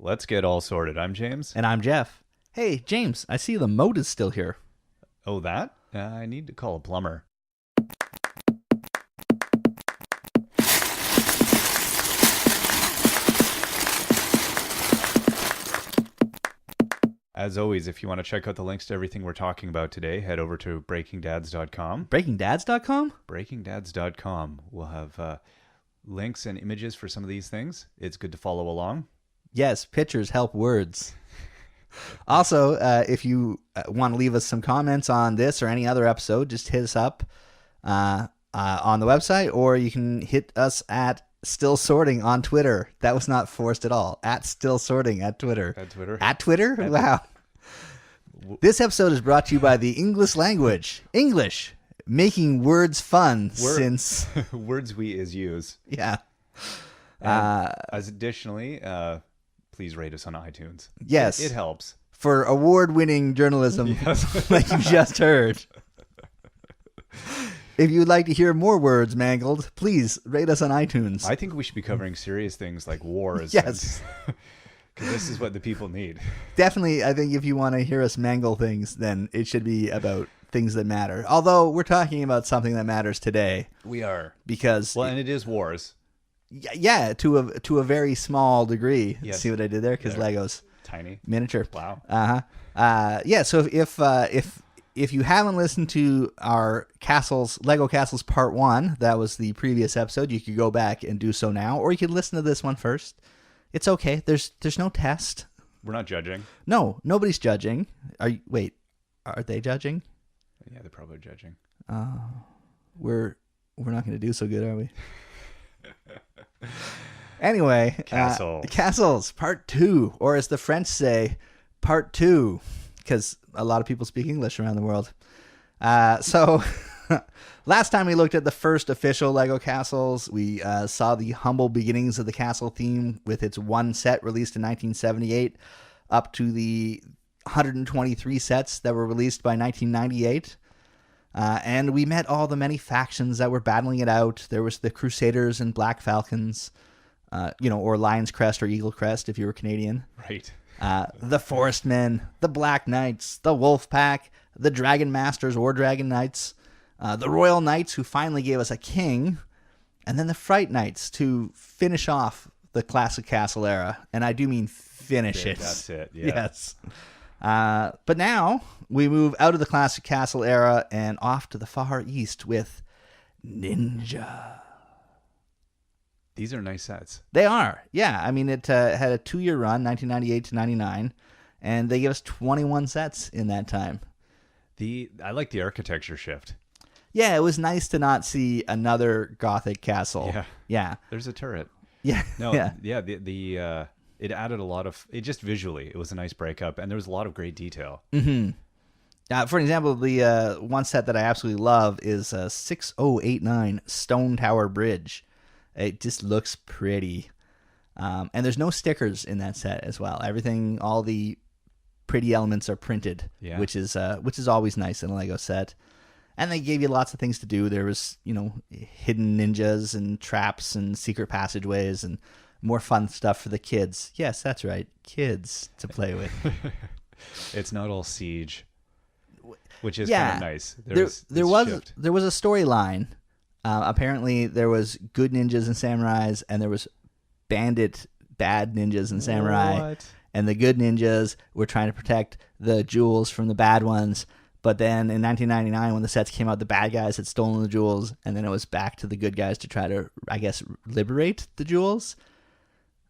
Let's get all sorted. I'm James. And I'm Jeff. Hey, James, I see the moat is still here. Oh, that? I need to call a plumber. As always, if you want to check out the links to everything we're talking about today, head over to breakingdads.com. Breakingdads.com? Breakingdads.com. We'll have links and images for some of these things. It's good to follow along. Yes, pictures help words. Also, if you want to leave us some comments on this or any other episode, just hit us up on the website, or you can hit us at Still Sorting on Twitter. That was not forced at all. At Still Sorting at Twitter. At Twitter? At Twitter? Wow. This episode is brought to you by the English language. English. Making words fun since... Words we is use. Yeah. As additionally, please rate us on iTunes. Yes. It helps. For award-winning journalism, Yes. like you just heard. If you would like to hear more words mangled, please rate us on iTunes. I think we should be covering serious things like wars. Yes. Because this is what the people need. Definitely, I think if you want to hear us mangle things, then it should be about things that matter. Although we're talking about something that matters today. We are. Because... Well, and it is wars. Yeah, to a very small degree. Yes. See what I did there? Because Legos. Tiny. Miniature. Wow. Yeah, so if you haven't listened to our Lego Castles Part 1, that was the previous episode, you could go back and do so now, or you could listen to this one first. It's okay. There's no test. We're not judging. No, nobody's judging. Wait, are they judging? Yeah, they're probably judging. We're not going to do so good, are we? Anyway, Castles Part 2, or as the French say, Part 2, because a lot of people speak English around the world. So last time we looked at the first official Lego Castles, we saw the humble beginnings of the castle theme with its one set released in 1978 up to the 123 sets that were released by 1998. And we met all the many factions that were battling it out. There was the Crusaders and Black Falcons, or Lion's Crest or Eagle Crest if you were Canadian. Right. The Forest Men, the Black Knights, the Wolf Pack, the Dragon Masters or Dragon Knights, the Royal Knights who finally gave us a king, and then the Fright Knights to finish off the classic castle era. And I do mean finish it. That's it, yeah. Yes. But now we move out of the classic castle era and off to the far east with Ninja. These are nice sets. They are. Yeah. I mean, it had a 2-year run, 1998 to 99, and they gave us 21 sets in that time. I like the architecture shift. Yeah, it was nice to not see another Gothic castle. Yeah. Yeah. There's a turret. Yeah. No, yeah. It added a lot of... It just visually, it was a nice breakup, and there was a lot of great detail. Mm-hmm. For example, the one set that I absolutely love is 6089 Stone Tower Bridge. It just looks pretty. And there's no stickers in that set as well. Everything, all the pretty elements are printed, which is always nice in a Lego set. And they gave you lots of things to do. There was, hidden ninjas and traps and secret passageways and more fun stuff for the kids. Yes, that's right. Kids to play with. It's not all siege, which is Yeah. kind of nice. There was a storyline. Apparently, there was good ninjas and samurais, and there was bandit bad ninjas and samurai. What? And the good ninjas were trying to protect the jewels from the bad ones. But then in 1999, when the sets came out, the bad guys had stolen the jewels, and then it was back to the good guys to try to, I guess, liberate the jewels.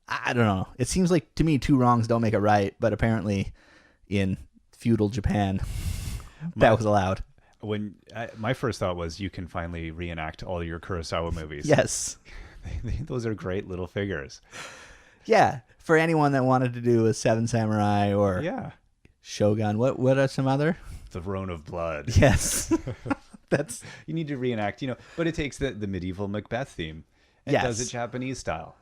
I don't know. It seems like, to me, two wrongs don't make a right, but apparently in feudal Japan, that was allowed. My first thought was you can finally reenact all your Kurosawa movies. Yes. Those are great little figures. Yeah. For anyone that wanted to do a Seven Samurai or Shogun. What are some other? The Throne of Blood. Yes. That's you need to reenact, but it takes the medieval Macbeth theme and does it Japanese style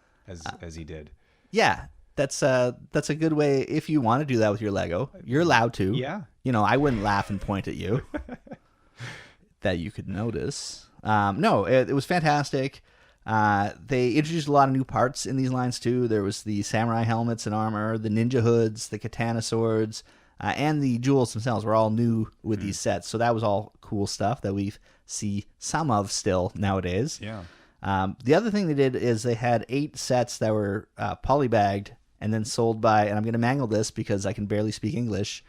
as he did. Yeah. That's a good way if you want to do that with your Lego. You're allowed to. Yeah. I wouldn't laugh and point at you. That you could notice. No, it was fantastic. They introduced a lot of new parts in these lines too. There was the samurai helmets and armor, the ninja hoods, the katana swords, and the jewels themselves were all new with these sets. So that was all cool stuff that we see some of still nowadays. Yeah. The other thing they did is they had 8 sets that were polybagged and then sold by, and I'm going to mangle this because I can barely speak English.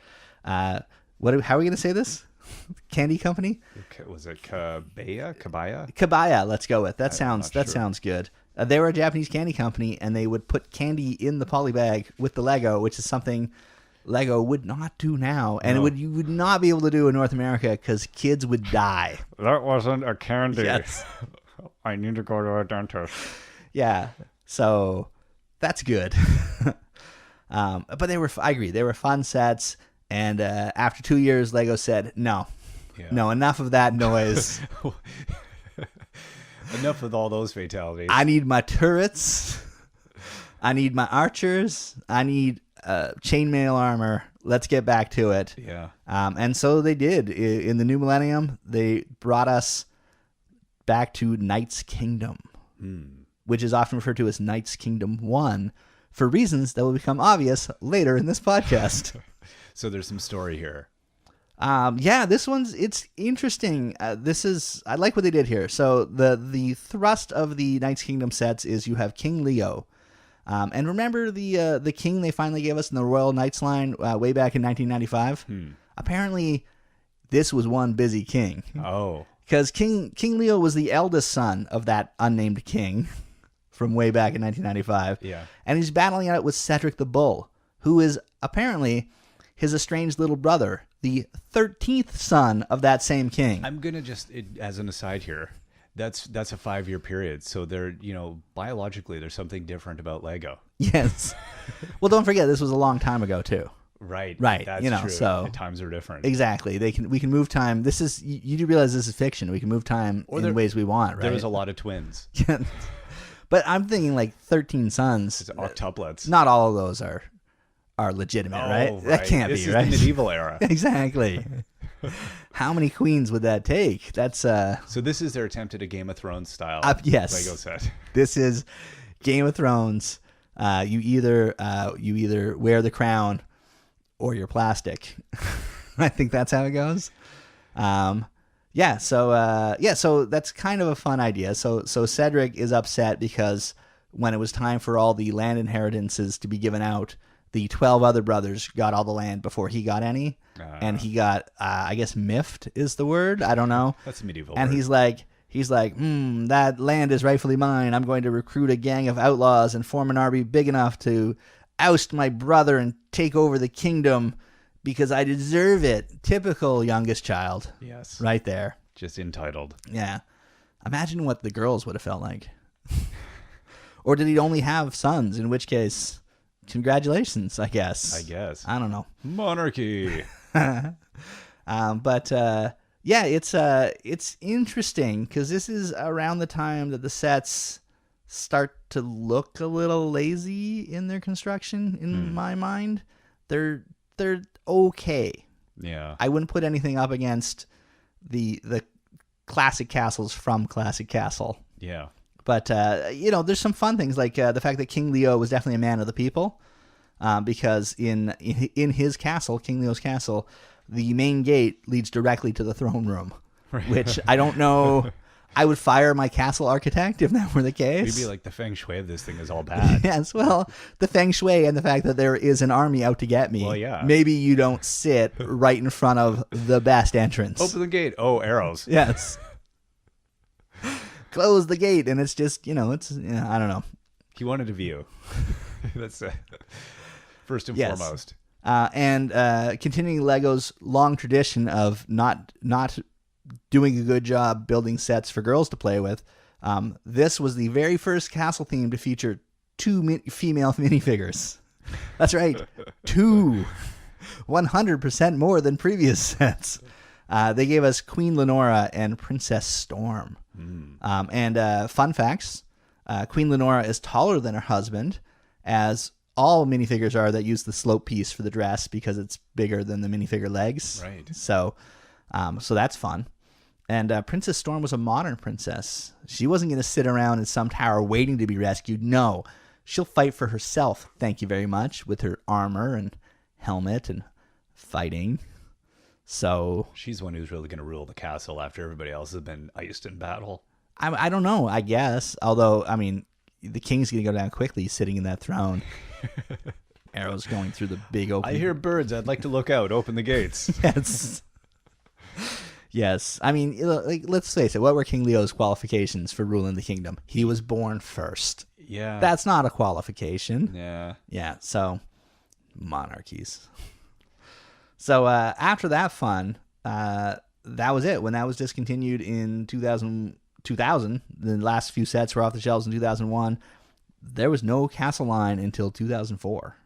How are we going to say this? Candy company? Was it Kabaya? Kabaya, let's go with. That sounds good. They were a Japanese candy company, and they would put candy in the polybag with the Lego, which is something Lego would not do now, and you would not be able to do in North America because kids would die. That wasn't a candy. Yes. I need to go to a dentist. Yeah, so that's good. But I agree, they were fun sets. And after 2 years, Lego said, no, enough of that noise. Enough with all those fatalities. I need my turrets. I need my archers. I need chainmail armor. Let's get back to it. Yeah. And so they did. In the new millennium, they brought us back to Knight's Kingdom, which is often referred to as Knight's Kingdom 1 for reasons that will become obvious later in this podcast. So there's some story here. It's interesting. I like what they did here. So the thrust of the Knight's Kingdom sets is you have King Leo. And remember the king they finally gave us in the Royal Knights line way back in 1995? Apparently, this was one busy king. Oh. Because King Leo was the eldest son of that unnamed king from way back in 1995. Yeah. And he's battling it with Cedric the Bull, who is apparently his estranged little brother, the 13th son of that same king. I'm going to as an aside here, that's a 5-year period. So biologically, there's something different about Lego. Yes. Well, don't forget, this was a long time ago, too. Right. That's true. So the times are different. Exactly. We can move time. You do realize this is fiction. We can move time in ways we want, right? There was a lot of twins. But I'm thinking like 13 sons. It's octuplets. Not all of those are legitimate, right? That can't this be, right? This is the medieval era. Exactly. How many queens would that take? That's So this is their attempt at a Game of Thrones style yes. Lego set. This is Game of Thrones. You either wear the crown or you're plastic. I think that's how it goes. So that's kind of a fun idea. So Cedric is upset because when it was time for all the land inheritances to be given out, the 12 other brothers got all the land before he got any. And he got, I guess miffed is the word. I don't know. That's a medieval And word. he's like, that land is rightfully mine. I'm going to recruit a gang of outlaws and form an army big enough to oust my brother and take over the kingdom because I deserve it. Typical youngest child. Yes. Right there. Just entitled. Yeah. Imagine what the girls would have felt like. Or did he only have sons, in which case, congratulations, I guess. I don't know. Monarchy. It's interesting because this is around the time that the sets start to look a little lazy in their construction. In my mind, they're okay. Yeah, I wouldn't put anything up against the classic castles from Classic Castle. Yeah, but there's some fun things like the fact that King Leo was definitely a man of the people, because in his castle, King Leo's castle, the main gate leads directly to the throne room, right. Which I don't know. I would fire my castle architect if that were the case. Maybe like the feng shui of this thing is all bad. Yes, well, the feng shui and the fact that there is an army out to get me. Well, yeah. Maybe you don't sit right in front of the best entrance. Open the gate. Oh, arrows. Yes. Close the gate, and it's just, I don't know. He wanted a view. That's first and foremost. And continuing Lego's long tradition of not doing a good job building sets for girls to play with, this was the very first castle theme to feature 2 female minifigures. That's right, 2. 100% more than previous sets. They gave us Queen Lenora and Princess Storm. And fun facts, Queen Lenora is taller than her husband, as all minifigures are that use the slope piece for the dress because it's bigger than the minifigure legs. Right. So that's fun. And Princess Storm was a modern princess. She wasn't going to sit around in some tower waiting to be rescued. No, she'll fight for herself, thank you very much, with her armor and helmet and fighting. So she's the one who's really going to rule the castle after everybody else has been iced in battle. I don't know, I guess. Although, I mean, the king's going to go down quickly sitting in that throne. Arrows going through the big open. I hear birds. I'd like to look out. Open the gates. Yes. Yes. I mean, like, let's face it. What were King Leo's qualifications for ruling the kingdom? He was born first. Yeah. That's not a qualification. Yeah. Yeah. So, monarchies. So, after that fun, that was it. When that was discontinued in 2000, the last few sets were off the shelves in 2001. There was no castle line until 2004,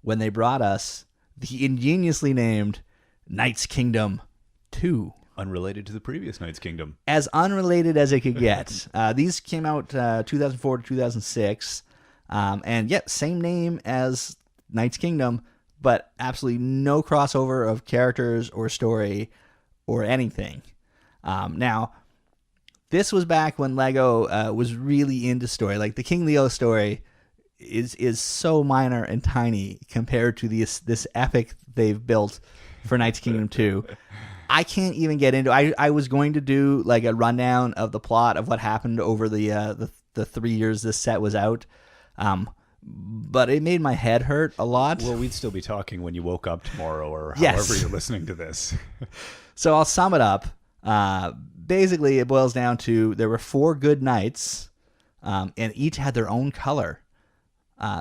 when they brought us the ingeniously named Knight's Kingdom 2. Unrelated to the previous Knight's Kingdom. As unrelated as it could get. These came out 2004 to 2006. And yet, same name as Knight's Kingdom, but absolutely no crossover of characters or story or anything. Now, this was back when Lego was really into story. Like, the King Leo story is so minor and tiny compared to this epic they've built for Knight's Kingdom 2. I can't even get into. I was going to do like a rundown of the plot of what happened over the 3 years this set was out, but it made my head hurt a lot. Well, we'd still be talking when you woke up tomorrow, or Yes. however you're listening to this. So I'll sum it up. Basically, it boils down to there were 4 good knights, and each had their own color.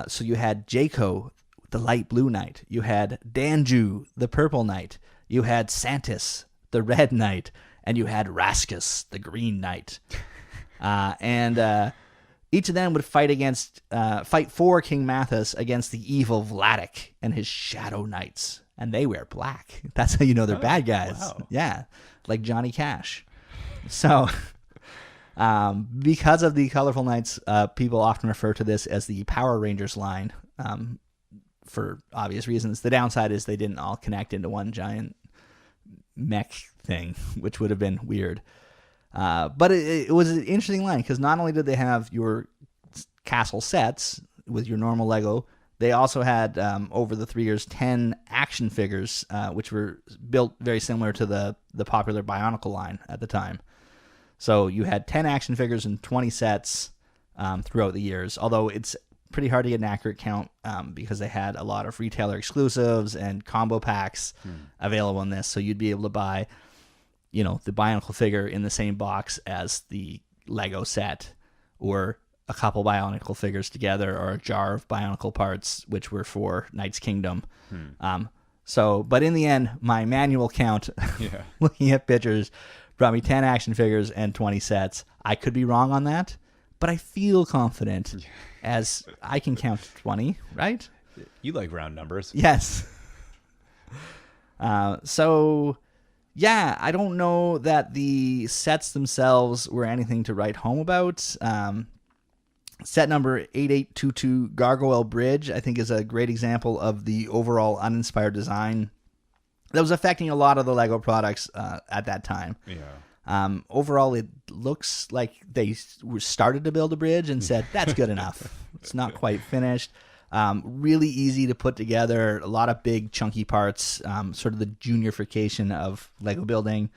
So you had Jaco, the light blue knight. You had Danju, the purple knight. You had Santis, the red knight. And you had Raskus, the green knight. And each of them would fight for King Mathis against the evil Vladik and his shadow knights. And they wear black. That's how you know they're bad guys. Wow. Yeah, like Johnny Cash. So, because of the colorful knights, people often refer to this as the Power Rangers line, for obvious reasons. The downside is they didn't all connect into one giant mech thing, which would have been weird. But it was an interesting line, because not only did they have your castle sets with your normal Lego, they also had, over the 3 years, 10 action figures, which were built very similar to the popular Bionicle line at the time. So you had 10 action figures and 20 sets throughout the years, although it's pretty hard to get an accurate count because they had a lot of retailer exclusives and combo packs available in this. So you'd be able to buy, the Bionicle figure in the same box as the Lego set, or a couple Bionicle figures together, or a jar of Bionicle parts, which were for Knight's Kingdom. But in the end, my manual count, looking at pictures, brought me 10 action figures and 20 sets. I could be wrong on that, but I feel confident as I can count 20, right? You like round numbers. Yes. I don't know that the sets themselves were anything to write home about. Set number 8822, Gargoyle Bridge, I think is a great example of the overall uninspired design that was affecting a lot of the Lego products at that time. Yeah. Overall, it looks like they started to build a bridge and said, that's good enough. It's not quite finished. Really easy to put together. A lot of big, chunky parts, sort of the juniorification of Lego building.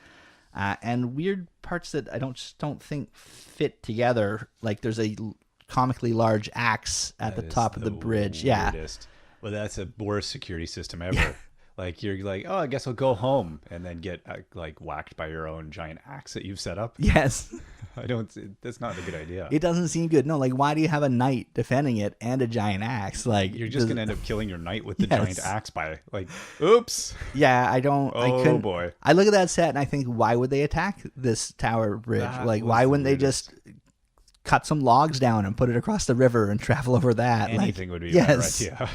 And weird parts that I don't think fit together. Like there's a comically large axe at the top of the bridge. Weirdest. Well, that's a worst security system ever. Like you're like, oh, I guess I'll go home, and then get whacked by your own giant axe that you've set up. Yes. That's not a good idea. It doesn't seem good. No, like why do you have a knight defending it and a giant axe? Like you're just gonna end up killing your knight with the giant axe by oops. Yeah, I don't. Oh boy. I look at that set and I think, why would they attack this tower bridge? Why wouldn't they just cut some logs down and put it across the river and travel over that? Anything would be a better idea.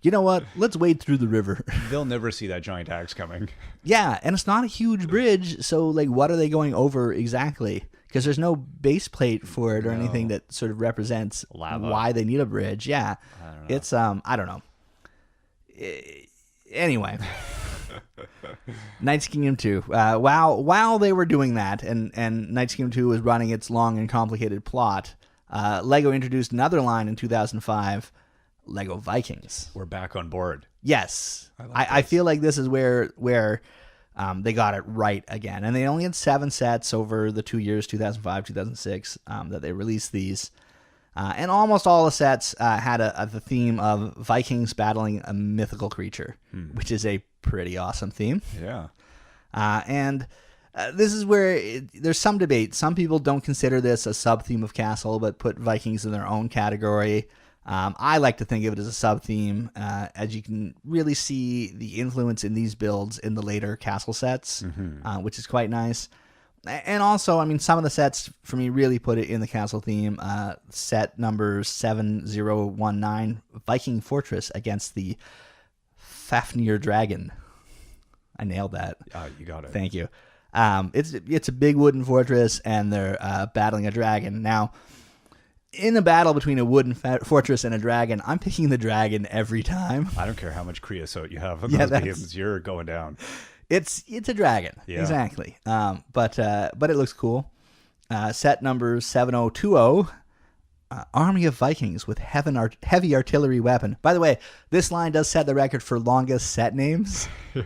You know what? Let's wade through the river. They'll never see that giant axe coming. Yeah, and it's not a huge bridge, so what are they going over exactly? Because there's no base plate for it or anything that sort of represents why they need a bridge. Yeah, I don't know. It's I don't know. Anyway, Knights Kingdom 2. While they were doing that, and Knights Kingdom 2 was running its long and complicated plot, Lego introduced another line in 2005, Lego Vikings. We're back on board. Yes. I feel like this is where they got it right again. And they only had 7 sets over the 2 years, 2005, 2006, that they released these. And almost all the sets had the theme of Vikings battling a mythical creature, which is a pretty awesome theme. Yeah. And this is where there's some debate. Some people don't consider this a sub-theme of Castle, but put Vikings in their own category. I like to think of it as a sub-theme, as you can really see the influence in these builds in the later Castle sets, which is quite nice. And also, I mean, some of the sets for me really put it in the Castle theme. Set number 7019, Viking Fortress against the Fafnir Dragon. I nailed that. You got it. Thank you. It's a big wooden fortress, and they're battling a dragon. Now, in a battle between a wooden fortress and a dragon, I'm picking the dragon every time. I don't care how much creosote you have on those games. You're going down. It's a dragon, exactly. But it looks cool. Set number 7020, Army of Vikings with heavy artillery weapon. By the way, this line does set the record for longest set names. Yeah.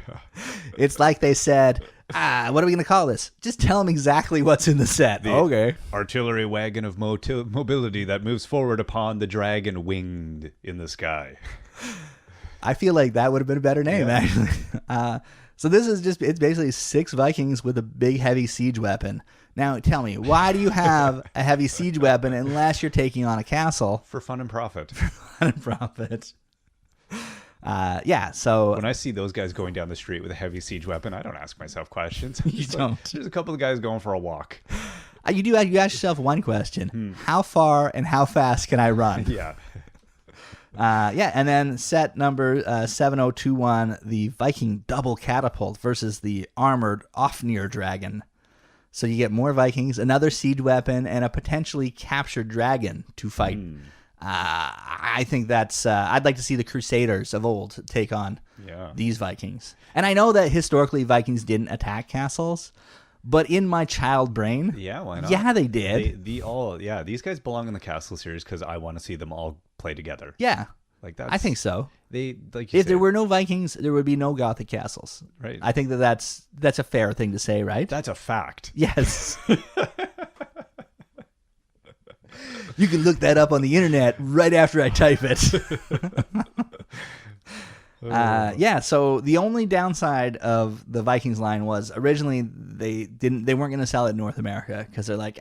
It's like they said, what are we going to call this? Just tell them exactly what's in the set. Okay. Artillery wagon of mobility that moves forward upon the dragon winged in the sky. I feel like that would have been a better name, actually. So this is it's basically 6 Vikings with a big heavy siege weapon. Now tell me, why do you have a heavy siege weapon unless you're taking on a castle? For fun and profit. So when I see those guys going down the street with a heavy siege weapon, I don't ask myself questions. You don't. There's a couple of guys going for a walk. You ask yourself one question. How far and how fast can I run? Yeah. And then set number 7021, the Viking double catapult versus the armored Ofnir dragon. So you get more Vikings, another siege weapon, and a potentially captured dragon to fight. I think that's... I'd like to see the Crusaders of old take on these Vikings. And I know that historically Vikings didn't attack castles, but in my child brain... Yeah, why not? Yeah, they did. These guys belong in the Castle series because I want to see them all play together. Yeah. Like that. I think so. If there were no Vikings, there would be no Gothic castles. Right. I think that's a fair thing to say, right? That's a fact. Yes. You can look that up on the internet right after I type it. So the only downside of the Vikings line was originally they weren't going to sell it in North America because they're like,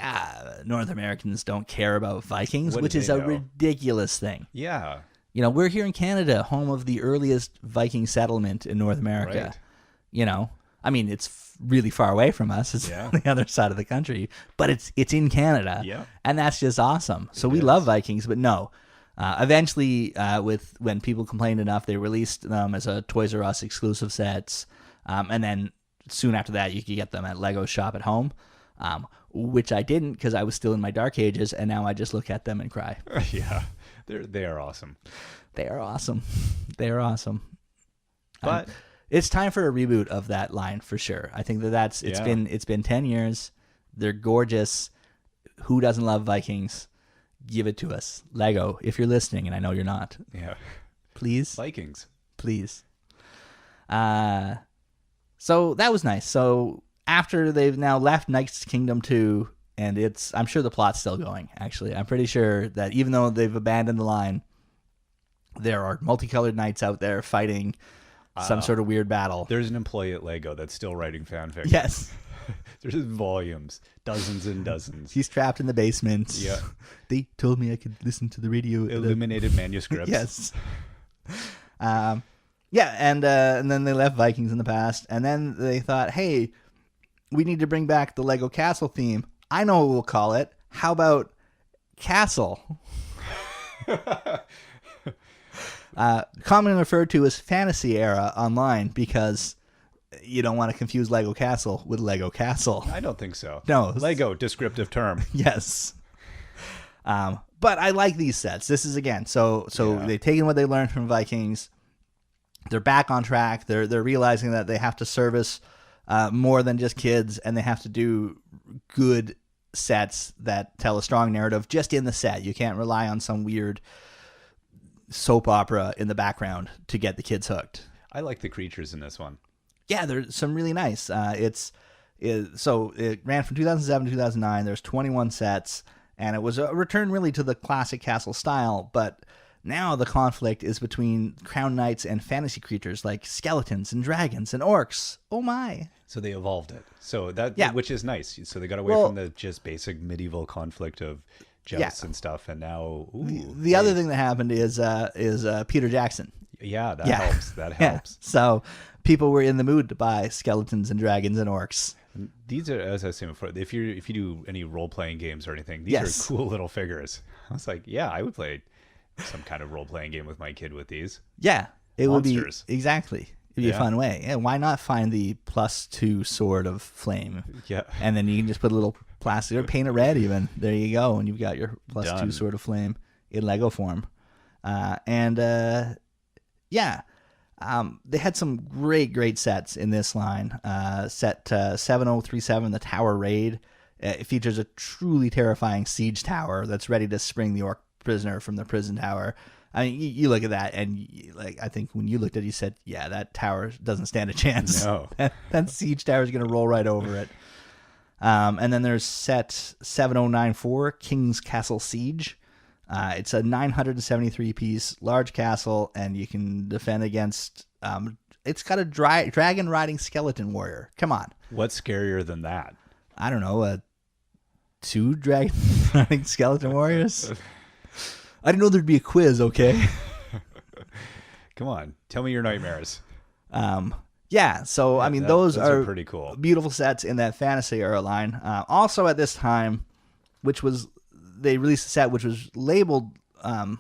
North Americans don't care about Vikings, which is a ridiculous thing. Yeah. We're here in Canada, home of the earliest Viking settlement in North America. Right. I mean, it's really far away from us. It's on the other side of the country, but it's in Canada. Yeah. And that's just awesome. So we love Vikings, but no. Eventually, when people complained enough, they released them as a Toys R Us exclusive sets. And then soon after that, you could get them at Lego Shop at Home, which I didn't because I was still in my dark ages, and now I just look at them and cry. Yeah, they are awesome. They are awesome. They are awesome. But it's time for a reboot of that line for sure. I think it's been 10 years. They're gorgeous. Who doesn't love Vikings? Give it to us. Lego, if you're listening, and I know you're not. Yeah. Please? Vikings. Please. So that was nice. So after they've now left Knights Kingdom 2, and I'm sure the plot's still going, actually. I'm pretty sure that even though they've abandoned the line, there are multicolored knights out there fighting some sort of weird battle. There's an employee at Lego that's still writing fanfic. Yes. There's volumes, dozens and dozens. He's trapped in the basement. Yeah. They told me I could listen to the radio. Illuminated manuscripts. Yes. And then they left Vikings in the past, and then they thought, hey, we need to bring back the Lego Castle theme. I know what we'll call it. How about Castle? Commonly referred to as Fantasy Era online because you don't want to confuse Lego Castle with Lego Castle. I don't think so. No. Lego, descriptive term. Yes. But I like these sets. This is, again, so they've taken what they learned from Vikings, they're back on track. They're realizing that they have to service more than just kids, and they have to do good sets that tell a strong narrative just in the set. You can't rely on some weird soap opera in the background to get the kids hooked. I like the creatures in this one. Yeah, there's some really nice. So it ran from 2007 to 2009. There's 21 sets, and it was a return really to the classic castle style, but now the conflict is between crown knights and fantasy creatures like skeletons and dragons and orcs. Oh my. So they evolved it. So that, which is nice. So they got away from the just basic medieval conflict of jousts and stuff, and now the other thing that happened is Peter Jackson. Yeah, that helps. That helps. So people were in the mood to buy skeletons and dragons and orcs. And these are, as I was saying before, if you do any role playing games or anything, these are cool little figures. I was like, yeah, I would play some kind of role playing game with my kid with these. Yeah, it Monsters. would be exactly. It'd be a fun way. Yeah, why not find the +2 sword of flame? Yeah, and then you can just put a little plastic or paint it red. Even there you go, and you've got your +2 sword of flame in Lego form. They had some great sets in this line. Set 7037, the Tower Raid. It features a truly terrifying siege tower that's ready to spring the orc prisoner from the prison tower. I mean, you look at that, and I think when you looked at it, you said, yeah, that tower doesn't stand a chance. No. that siege tower is going to roll right over it. And then there's set 7094, King's Castle Siege. It's a 973-piece large castle, and you can defend against... it's got a dragon-riding skeleton warrior. Come on. What's scarier than that? I don't know. 2 dragon-riding skeleton warriors? I didn't know there'd be a quiz, okay? Come on. Tell me your nightmares. So, I mean, those are pretty cool. Beautiful sets in that fantasy era line. Also at this time, they released a set which was labeled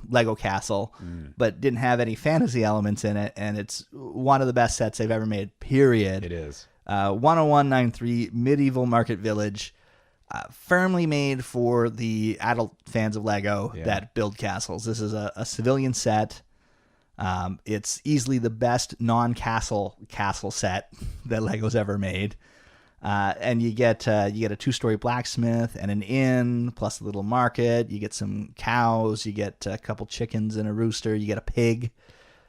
Lego Castle, but didn't have any fantasy elements in it, and it's one of the best sets they've ever made, period. It is. 10193 Medieval Market Village, firmly made for the adult fans of Lego that build castles. This is a civilian set. It's easily the best non-castle set that Lego's ever made. And you get a 2-story blacksmith and an inn, plus a little market. You get some cows. You get a couple chickens and a rooster. You get a pig.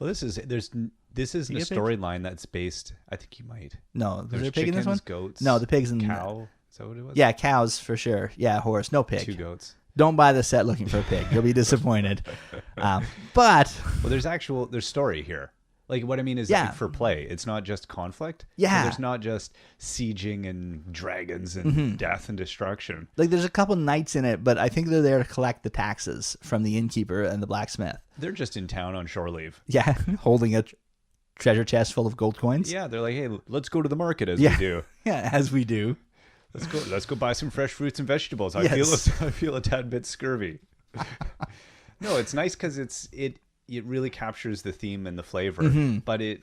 Well, this is the storyline that's based. I think you might. No, there's there a pig chickens, in this one? Goats. No, the pig's in cow. Is that what it was? Yeah, cows for sure. Yeah, horse. No pig. 2 goats. Don't buy the set looking for a pig. You'll be disappointed. But there's story here. Like what I mean is for play. It's not just conflict. Yeah. There's not just sieging and dragons and death and destruction. Like there's a couple knights in it, but I think they're there to collect the taxes from the innkeeper and the blacksmith. They're just in town on shore leave. Yeah, holding a treasure chest full of gold coins. Yeah, they're like, hey, let's go to the market as we do. Yeah, as we do. Let's go buy some fresh fruits and vegetables. I feel a tad bit scurvy. No, it's nice because it really captures the theme and the flavor, but it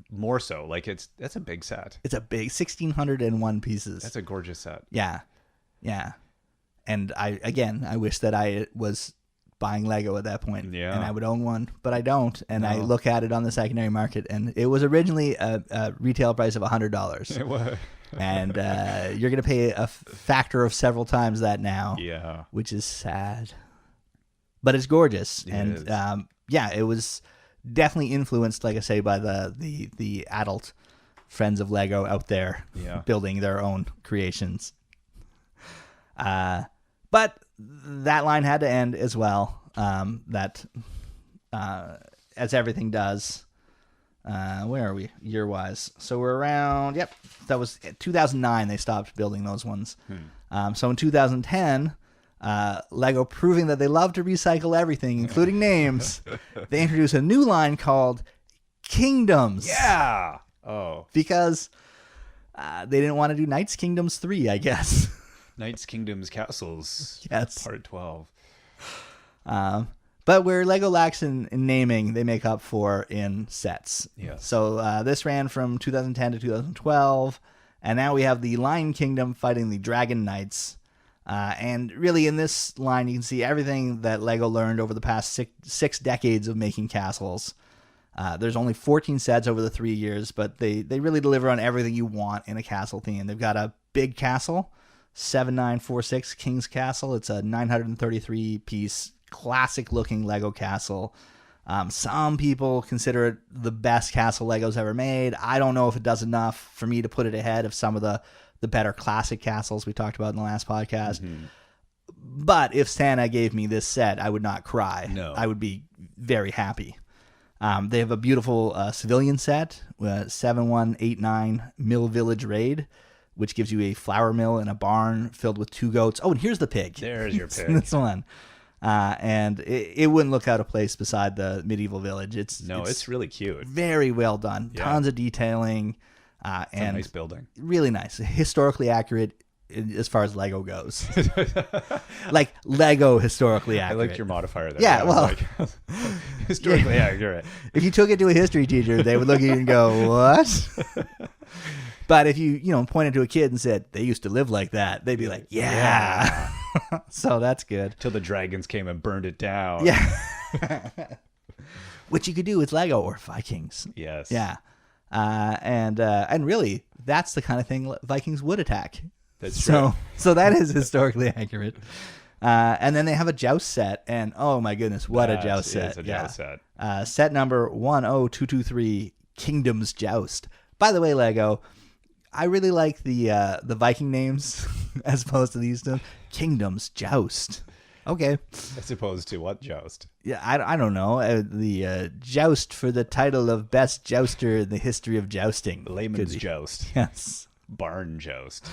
more so like that's a big set. It's a big 1,601 pieces. That's a gorgeous set. Yeah. And I wish that I was buying Lego at that point, and I would own one, but I don't. And I look at it on the secondary market, and it was originally a retail price of $100. It was. And you're going to pay a factor of several times that now. Yeah. Which is sad. But it's gorgeous. It was definitely influenced, like I say, by the adult friends of Lego out there building their own creations. But that line had to end as well. As everything does. Where are we year-wise? So we're around, that was 2009 they stopped building those ones. So in 2010, Lego, proving that they love to recycle everything, including names, they introduced a new line called Kingdoms. Yeah! Oh. Because they didn't want to do Knights Kingdoms 3, I guess. Knights Kingdoms Castles. Yes. Part 12. But where Lego lacks in naming, they make up for in sets. Yes. So this ran from 2010 to 2012, and now we have the Lion Kingdom fighting the Dragon Knights. And really in this line, you can see everything that Lego learned over the past six decades of making castles. There's only 14 sets over the 3 years, but they really deliver on everything you want in a castle theme. They've got a big castle, 7946 King's Castle. It's a 933-piece, classic-looking Lego castle. Some people consider it the best castle Lego's ever made. I don't know if it does enough for me to put it ahead of some of the better classic castles we talked about in the last podcast. Mm-hmm. But if Santa gave me this set, I would not cry. No. I would be very happy. They have a beautiful civilian set, 7189 Mill Village Raid, which gives you a flour mill and a barn filled with 2 goats. Oh, and here's the pig. There's your pig. This one. And it wouldn't look out of place beside the medieval village. It's really cute. Very well done. Yeah. Tons of detailing. It's a nice building. Really nice. Historically accurate as far as Lego goes. Like Lego historically accurate. I liked your modifier there. Yeah, well. Historically accurate. If you took it to a history teacher, they would look at you and go, what? But if you pointed to a kid and said, they used to live like that, they'd be like, yeah. So that's good. Till the dragons came and burned it down. Yeah. Which you could do with Lego or Vikings. Yes. Yeah. And really, that's the kind of thing Vikings would attack. That's true. So that is historically accurate. And then they have a joust set, and oh my goodness, what a joust set! It's a joust set. Set number 10223, Kingdom's Joust. By the way, Lego, I really like the Viking names as opposed to these two. Kingdom's Joust. Okay. As opposed to what joust? Yeah, I don't know. The joust for the title of best jouster in the history of jousting. Layman's joust. Yes. Barn joust.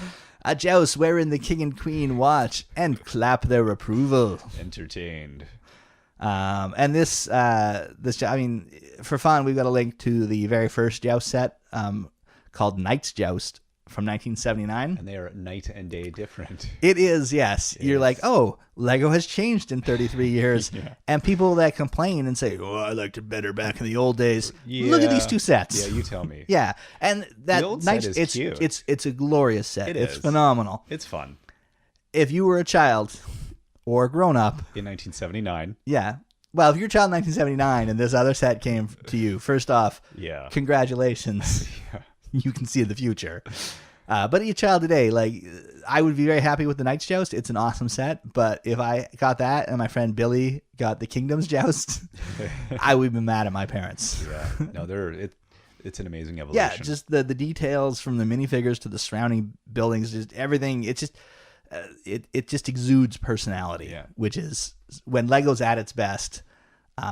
A joust wherein the king and queen watch and clap their approval. Entertained. And this, for fun, we've got a link to the very first joust set called Knight's Joust from 1979. And they are night and day different. It is, yes. You're like, oh, Lego has changed in 33 years. Yeah. And people that complain and say, oh, I liked it better back in the old days. Yeah. Look at these 2 sets. Yeah, you tell me. Yeah. And that old set is cute. It's a glorious set. It's phenomenal. It's fun. If you were a child or a grown-up. In 1979. Yeah. Well, if you're a child in 1979 and this other set came to you, first off, congratulations. Yeah. You can see the future. But a child today, like, I would be very happy with the Knight's Joust. It's an awesome set. But if I got that and my friend Billy got the Kingdom's Joust, I would be mad at my parents. Yeah. No, it's an amazing evolution. Yeah, just the details from the minifigures to the surrounding buildings, just everything. It's just it just exudes personality, which is when Lego's at its best.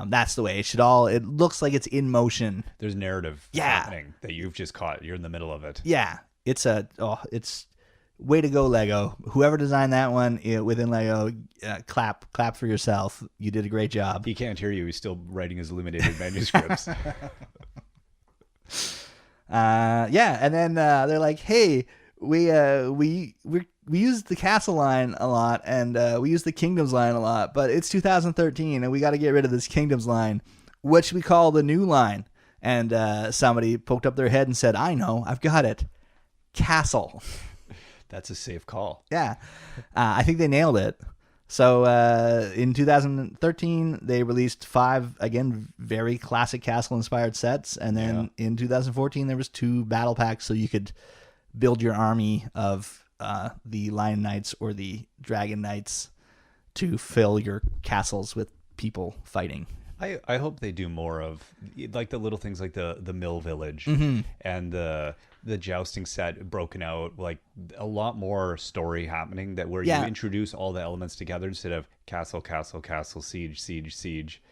That's the way it should all. It looks like it's in motion. There's narrative happening that you've just caught. You're in the middle of it. Yeah, it's way to go, Lego. Whoever designed that one within Lego, clap for yourself. You did a great job. He can't hear you. He's still writing his illuminated manuscripts. And then they're like, hey, we use the castle line a lot, and we use the kingdoms line a lot, but it's 2013 and we got to get rid of this kingdoms line, which we call the new line. And somebody poked up their head and said, I know, I've got it. Castle. That's a safe call. Yeah. I think they nailed it. So in 2013, they released 5, again, very classic castle-inspired sets. And then in 2014, there was 2 battle packs, so you could build your army of the Lion Knights or the Dragon Knights to fill your castles with people fighting. I hope they do more of like the little things like the Mill Village and the jousting set broken out, like a lot more story happening that where you introduce all the elements together instead of castle, siege.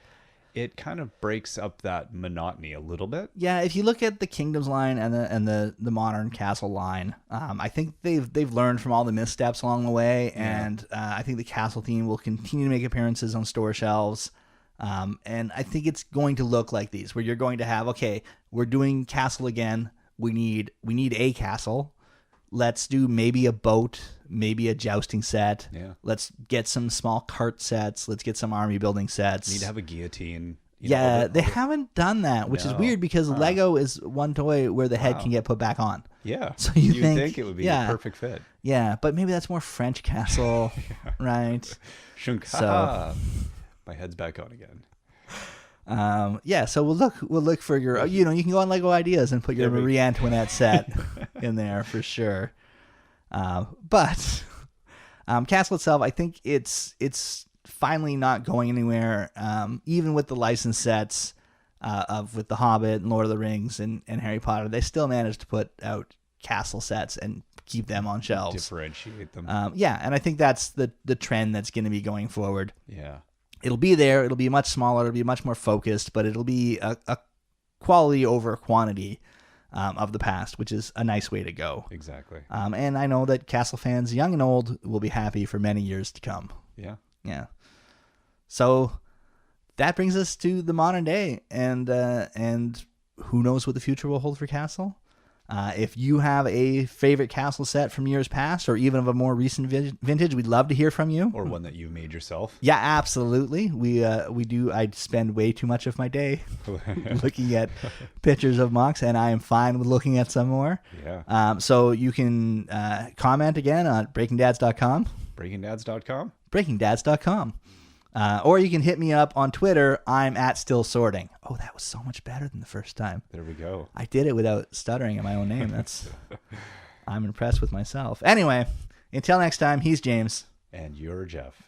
It kind of breaks up that monotony a little bit. Yeah, if you look at the Kingdoms line and the modern castle line, I think they've learned from all the missteps along the way, and I think the castle theme will continue to make appearances on store shelves. And I think it's going to look like these, where you're going to have, okay, we're doing castle again. We need a castle. Let's do maybe a boat, maybe a jousting set. Yeah. Let's get some small cart sets. Let's get some army building sets. Need to have a guillotine. They haven't done that, which is weird because Lego is one toy where the head can get put back on. Yeah. So you think it would be a perfect fit. Yeah, but maybe that's more French castle, right? So my head's back on again. Yeah, so we'll look for your, you can go on Lego Ideas and put your Marie Antoinette set in there for sure. But Castle itself, I think it's finally not going anywhere. Even with the licensed sets with The Hobbit and Lord of the Rings and Harry Potter, they still managed to put out Castle sets and keep them on shelves. Differentiate them. Yeah, and I think that's the trend that's going to be going forward. Yeah. It'll be there. It'll be much smaller. It'll be much more focused, but it'll be a quality over quantity of the past, which is a nice way to go. Exactly. And I know that Castle fans, young and old, will be happy for many years to come. Yeah. Yeah. So that brings us to the modern day, and who knows what the future will hold for Castle. If you have a favorite Castle set from years past, or even of a more recent vintage, we'd love to hear from you. Or one that you made yourself. Yeah, absolutely. We do. I spend way too much of my day looking at pictures of MOCs, and I am fine with looking at some more. Yeah. So you can comment again on breakingdads.com. Breakingdads.com. Breakingdads.com. Or you can hit me up on Twitter. I'm at Still Sorting. Oh, that was so much better than the first time. There we go. I did it without stuttering at my own name. I'm impressed with myself. Anyway, until next time, he's James. And you're Jeff.